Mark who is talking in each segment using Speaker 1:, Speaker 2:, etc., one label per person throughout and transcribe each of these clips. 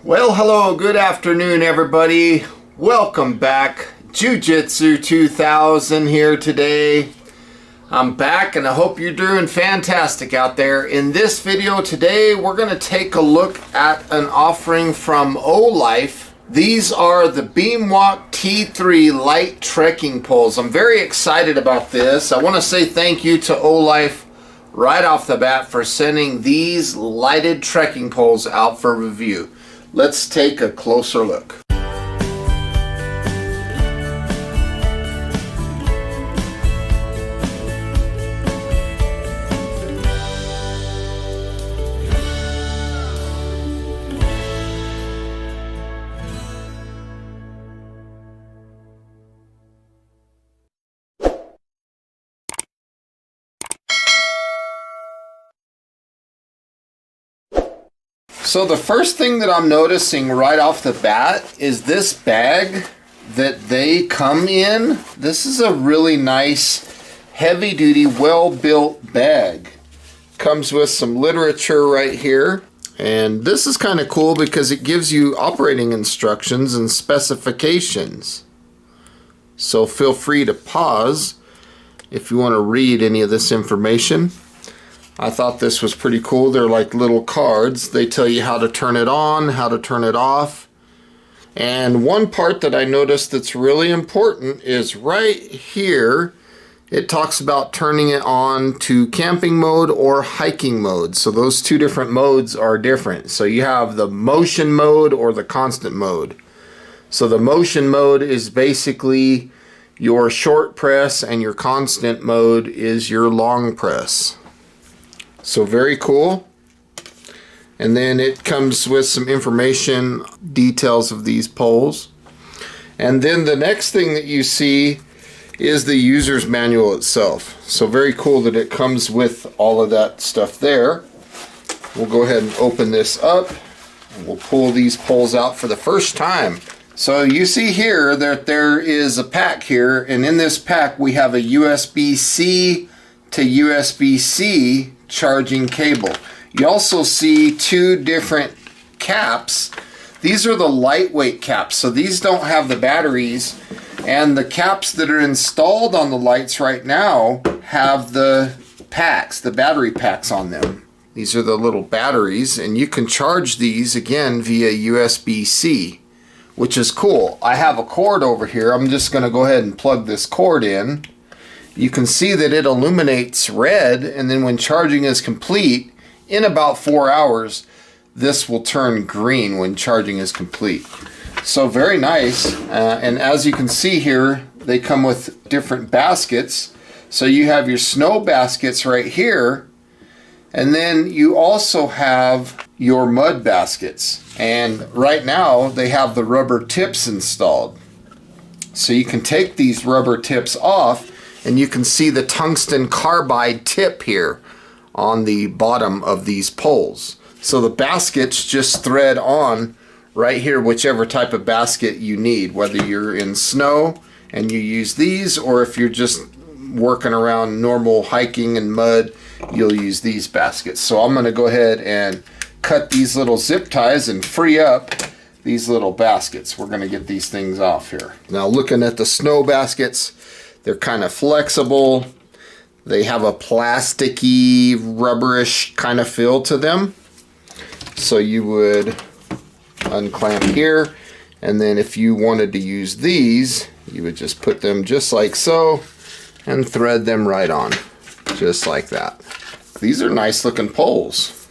Speaker 1: Well, hello, good afternoon, everybody. Welcome back. Jiu-Jitsu 2000 here today. I'm back and I hope you're doing fantastic out there. In this video today, we're going to take a look at an offering from Olife. These are the Beamwalk T3 light trekking poles. I'm very excited about this. I want to say thank you to Olife right off the bat for sending these lighted trekking poles out for review. Let's take a closer look. So the first thing that I'm noticing right off the bat is this bag that they come in. This is a really nice, heavy-duty, well-built bag. Comes with some literature right here. And this is kind of cool because it gives you operating instructions and specifications. So feel free to pause if you want to read any of this information. I thought this was pretty cool. They're like little cards. They tell you how to turn it on, how to turn it off. And one part that I noticed that's really important is right here. It talks about turning it on to camping mode or hiking mode. So those two different modes are different. So you have the motion mode or the constant mode. So the motion mode is basically your short press and your constant mode is your long press. So very cool. And then it comes with some information, details of these poles. And then the next thing that you see is the user's manual itself. So very cool that it comes with all of that stuff there. We'll go ahead and open this up and we'll pull these poles out for the first time. So you see here that there is a pack here, and in this pack we have a USB-C to USB-C charging cable. You also see two different caps. These are the lightweight caps, so these don't have the batteries, and the caps that are installed on the lights right now have the packs, the battery packs on them. These are the little batteries, and you can charge these again via USB-C, which is cool. I have a cord over here. I'm just going to go ahead and plug this cord in. You can see that it illuminates red, and then when charging is complete, in about 4 hours, this will turn green when charging is complete. So very nice. And as you can see here, they come with different baskets. So you have your snow baskets right here, and then you also have your mud baskets. And right now, they have the rubber tips installed. So you can take these rubber tips off, and you can see the tungsten carbide tip here on the bottom of these poles. So the baskets just thread on right here, whichever type of basket you need, whether you're in snow and you use these, or if you're just working around normal hiking and mud, you'll use these baskets. So I'm going to go ahead and cut these little zip ties and free up these little baskets. We're going to get these things off here. Now looking at the snow baskets, they're kind of flexible. They have a plasticky, rubberish kind of feel to them. So you would unclamp here, and then if you wanted to use these, you would just put them just like so and thread them right on, just like that. These are nice looking poles.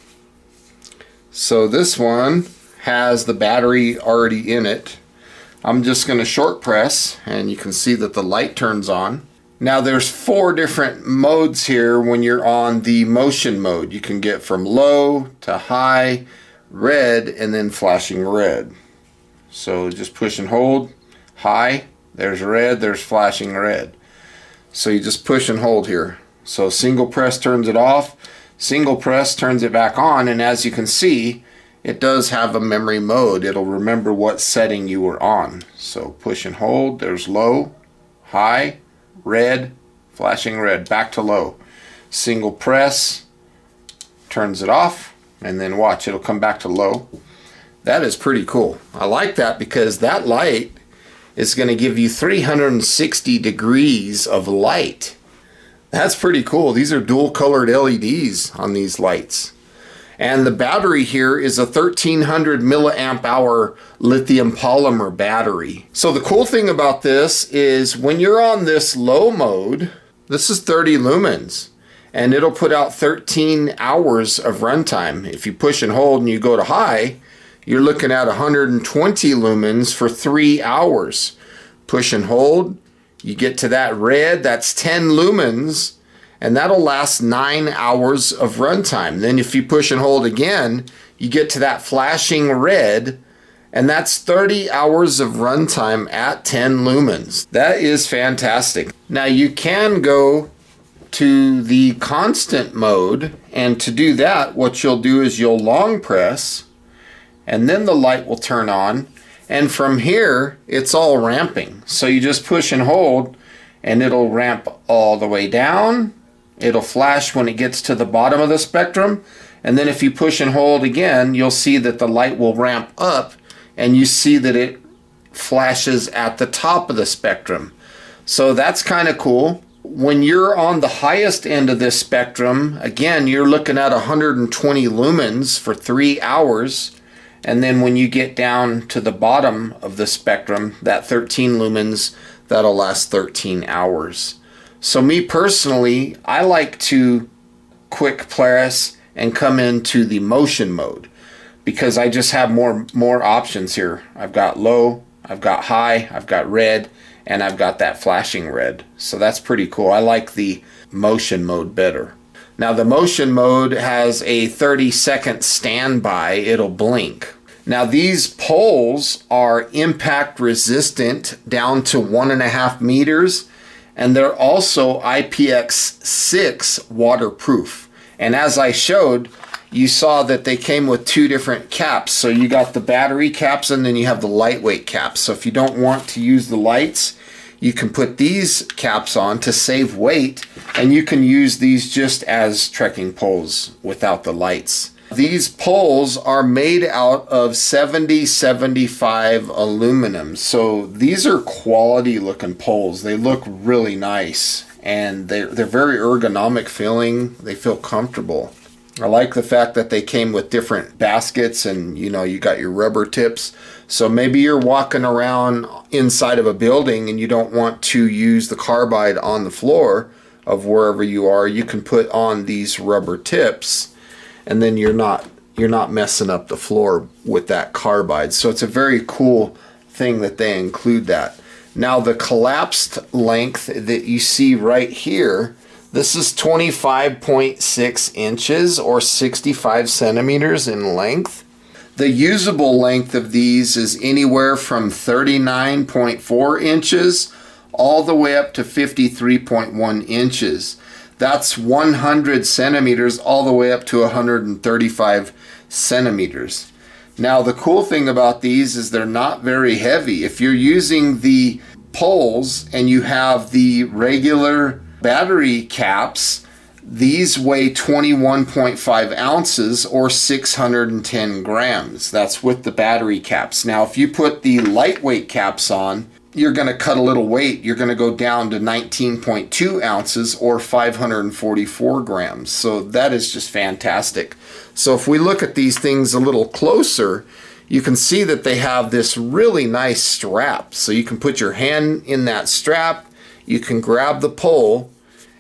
Speaker 1: So this one has the battery already in it. I'm just going to short press, and you can see that the light turns on. Now there's 4 different modes here when you're on the motion mode. You can get from low to high, red, and then flashing red. So just push and hold, high, there's red, there's flashing red. So you just push and hold here. So single press turns it off, single press turns it back on, and as you can see, it does have a memory mode. It'll remember what setting you were on. So push and hold, there's low, high, red, flashing red, back to low. Single press, turns it off, and then watch, it'll come back to low. That is pretty cool. I like that because that light is going to give you 360 degrees of light. That's pretty cool. These are dual colored LEDs on these lights. And the battery here is a 1300 milliamp hour lithium polymer battery. So the cool thing about this is when you're on this low mode, this is 30 lumens and it'll put out 13 hours of runtime. If you push and hold and you go to high, you're looking at 120 lumens for 3 hours. Push and hold, you get to that red, that's 10 lumens, and that'll last 9 hours of runtime. Then if you push and hold again, you get to that flashing red, and that's 30 hours of runtime at 10 lumens. That is fantastic. Now you can go to the constant mode, and to do that, what you'll do is you'll long press, and then the light will turn on, and from here it's all ramping. So you just push and hold and it'll ramp all the way down. It'll flash when it gets to the bottom of the spectrum, and then if you push and hold again, you'll see that the light will ramp up and you see that it flashes at the top of the spectrum. So that's kind of cool. When you're on the highest end of this spectrum, again, you're looking at 120 lumens for 3 hours. And then when you get down to the bottom of the spectrum, that 13 lumens, that'll last 13 hours. So me personally, I like to quick press and come into the motion mode because I just have more options here. I've got low, I've got high, I've got red, and I've got that flashing red. So that's pretty cool. I like the motion mode better. Now the motion mode has a 30-second standby. It'll blink. Now these poles are impact resistant down to 1.5 meters, and they're also IPX6 waterproof. And as I showed, you saw that they came with 2 different caps. So you got the battery caps and then you have the lightweight caps. So if you don't want to use the lights, you can put these caps on to save weight, and you can use these just as trekking poles without the lights. These poles are made out of 70-75 aluminum. So these are quality looking poles. They look really nice and they're very ergonomic feeling. They feel comfortable. I like the fact that they came with different baskets and you got your rubber tips. So maybe you're walking around inside of a building and you don't want to use the carbide on the floor of wherever you are. You can put on these rubber tips and then you're not messing up the floor with that carbide. So it's a very cool thing that they include that. Now the collapsed length that you see right here, this is 25.6 inches or 65 centimeters in length. The usable length of these is anywhere from 39.4 inches all the way up to 53.1 inches. That's 100 centimeters all the way up to 135 centimeters. Now the cool thing about these is they're not very heavy. If you're using the poles and you have the regular battery caps, these weigh 21.5 ounces or 610 grams. That's with the battery caps. Now if you put the lightweight caps on, you're going to cut a little weight. You're going to go down to 19.2 ounces or 544 grams. So that is just fantastic. So if we look at these things a little closer, you can see that they have this really nice strap. So you can put your hand in that strap, you can grab the pole,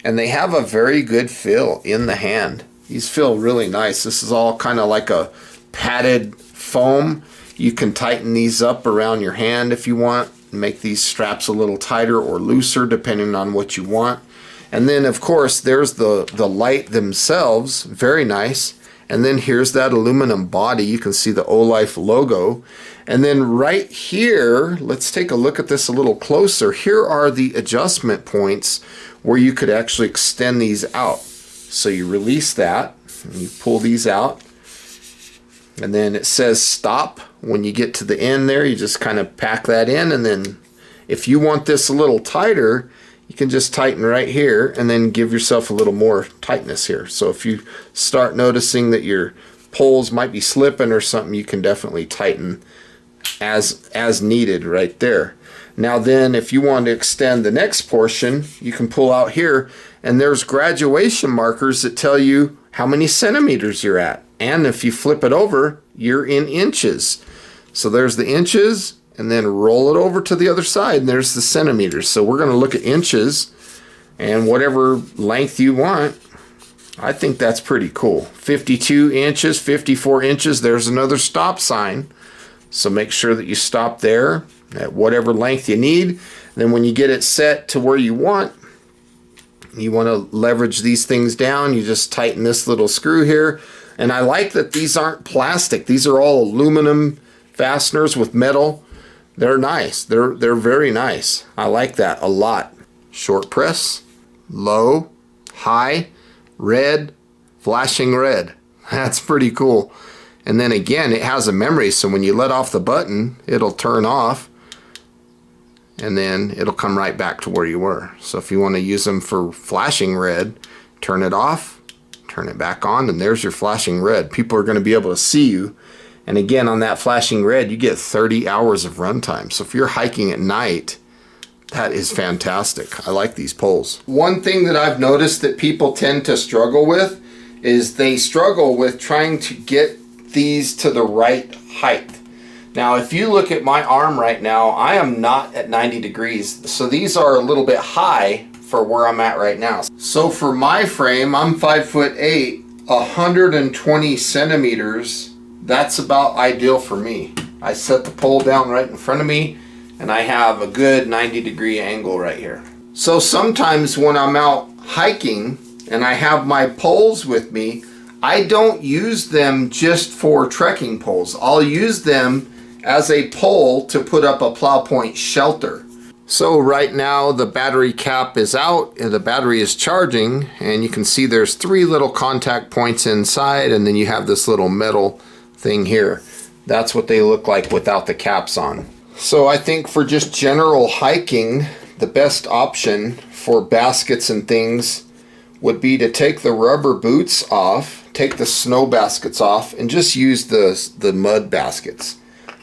Speaker 1: and they have a very good feel in the hand. These feel really nice. This is all kind of like a padded foam. You can tighten these up around your hand if you want, make these straps a little tighter or looser depending on what you want. And then of course there's the light themselves, very nice. And then here's that aluminum body. You can see the Olife logo. And then right here, let's take a look at this a little closer. Here are the adjustment points where you could actually extend these out. So you release that and you pull these out. And then it says stop. When you get to the end there, you just kind of pack that in. And then if you want this a little tighter, you can just tighten right here and then give yourself a little more tightness here. So if you start noticing that you're poles might be slipping or something, you can definitely tighten as needed right there. Now then, if you want to extend the next portion, you can pull out here, and there's graduation markers that tell you how many centimeters you're at. And if you flip it over, you're in inches. So there's the inches, and then roll it over to the other side, and there's the centimeters. So we're going to look at inches, and whatever length you want. I think that's pretty cool. 52 inches, 54 inches, there's another stop sign. So make sure that you stop there at whatever length you need. Then when you get it set to where you want to leverage these things down, you just tighten this little screw here. And I like that these aren't plastic. These are all aluminum fasteners with metal. They're nice. They're very nice. I like that a lot. Short press, low, high, red, flashing red. That's pretty cool. And then again, it has a memory, so when you let off the button, it'll turn off, and then it'll come right back to where you were. So if you want to use them for flashing red, turn it off, turn it back on, and there's your flashing red. People are going to be able to see you. And again, on that flashing red, you get 30 hours of runtime. So if you're hiking at night, that is fantastic. I like these poles. One thing that I've noticed that people tend to struggle with is they struggle with trying to get these to the right height. Now, if you look at my arm right now, I am not at 90 degrees. So these are a little bit high for where I'm at right now. So for my frame, I'm 5'8", 120 centimeters. That's about ideal for me. I set the pole down right in front of me, and I have a good 90-degree angle right here. So sometimes when I'm out hiking and I have my poles with me, I don't use them just for trekking poles. I'll use them as a pole to put up a plow point shelter. So right now the battery cap is out and the battery is charging, and you can see there's 3 little contact points inside, and then you have this little metal thing here. That's what they look like without the caps on. So I think for just general hiking, the best option for baskets and things would be to take the rubber boots off, take the snow baskets off, and just use the mud baskets.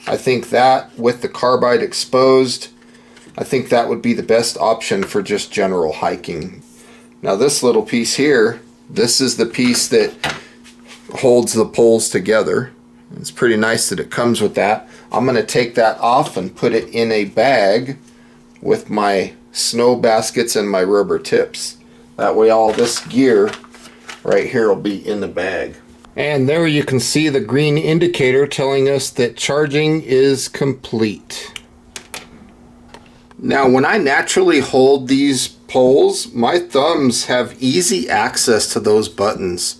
Speaker 1: I think that with the carbide exposed, I think that would be the best option for just general hiking. Now this little piece here, this is the piece that holds the poles together. It's pretty nice that it comes with that. I'm going to take that off and put it in a bag with my snow baskets and my rubber tips. That way all this gear right here will be in the bag. And there you can see the green indicator telling us that charging is complete. Now when I naturally hold these poles, my thumbs have easy access to those buttons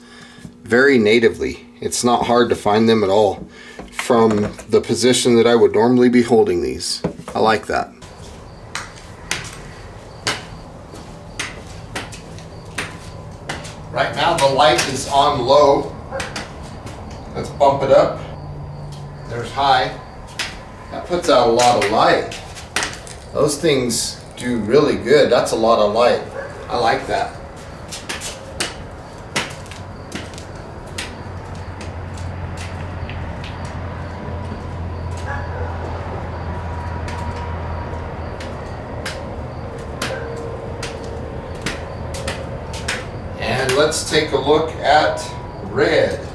Speaker 1: very natively. It's not hard to find them at all from the position that I would normally be holding these. I like that. Right now the light is on low. Let's bump it up. There's high. That puts out a lot of light. Those things do really good. That's a lot of light. I like that. And let's take a look at red.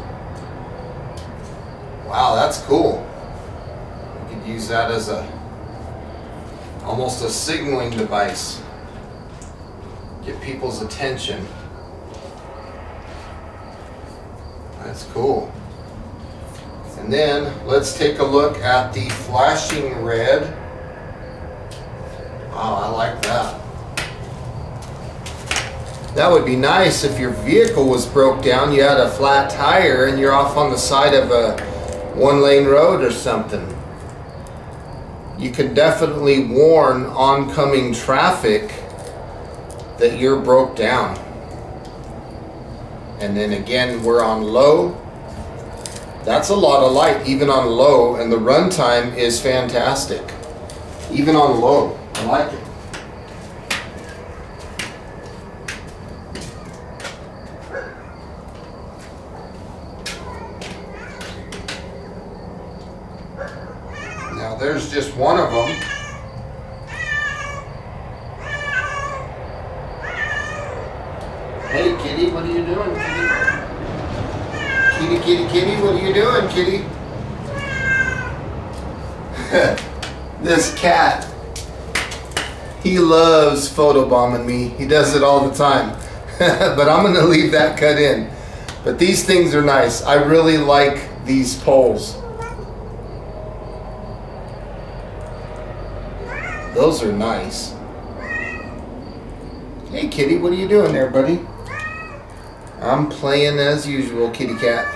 Speaker 1: Wow, that's cool. You could use that as almost a signaling device. Get people's attention. That's cool. And then let's take a look at the flashing red. Wow, I like that. That would be nice if your vehicle was broke down, you had a flat tire, and you're off on the side of a one-lane road or something. You could definitely warn oncoming traffic that you're broke down. And then again, we're on low. That's a lot of light, even on low, and the runtime is fantastic. Even on low, I like it. Now there's just one of them. Hey kitty, what are you doing, kitty? Kitty, kitty, kitty, what are you doing, kitty? This cat, he loves photobombing me. He does it all the time. But I'm gonna leave that cut in. But these things are nice. I really like these poles. Those are nice. Hey kitty, what are you doing there, buddy? I'm playing as usual, kitty cat.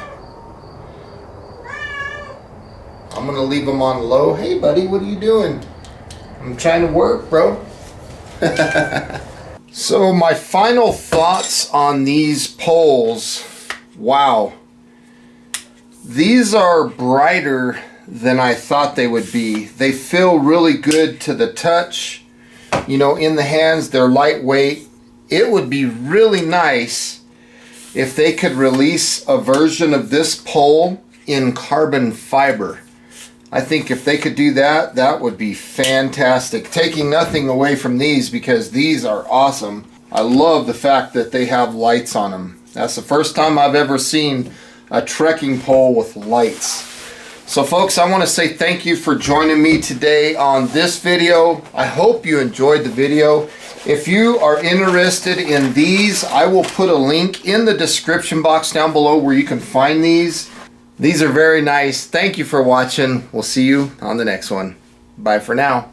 Speaker 1: I'm gonna leave them on low. Hey buddy, what are you doing? I'm trying to work, bro. So my final thoughts on these poles. Wow. These are brighter than I thought they would be. They feel really good to the touch. You know, in the hands, they're lightweight. It would be really nice if they could release a version of this pole in carbon fiber. I think if they could do that, that would be fantastic. Taking nothing away from these, because these are awesome. I love the fact that they have lights on them. That's the first time I've ever seen a trekking pole with lights. So folks, I want to say thank you for joining me today on this video. I hope you enjoyed the video. If you are interested in these, I will put a link in the description box down below where you can find these. These are very nice. Thank you for watching. We'll see you on the next one. Bye for now.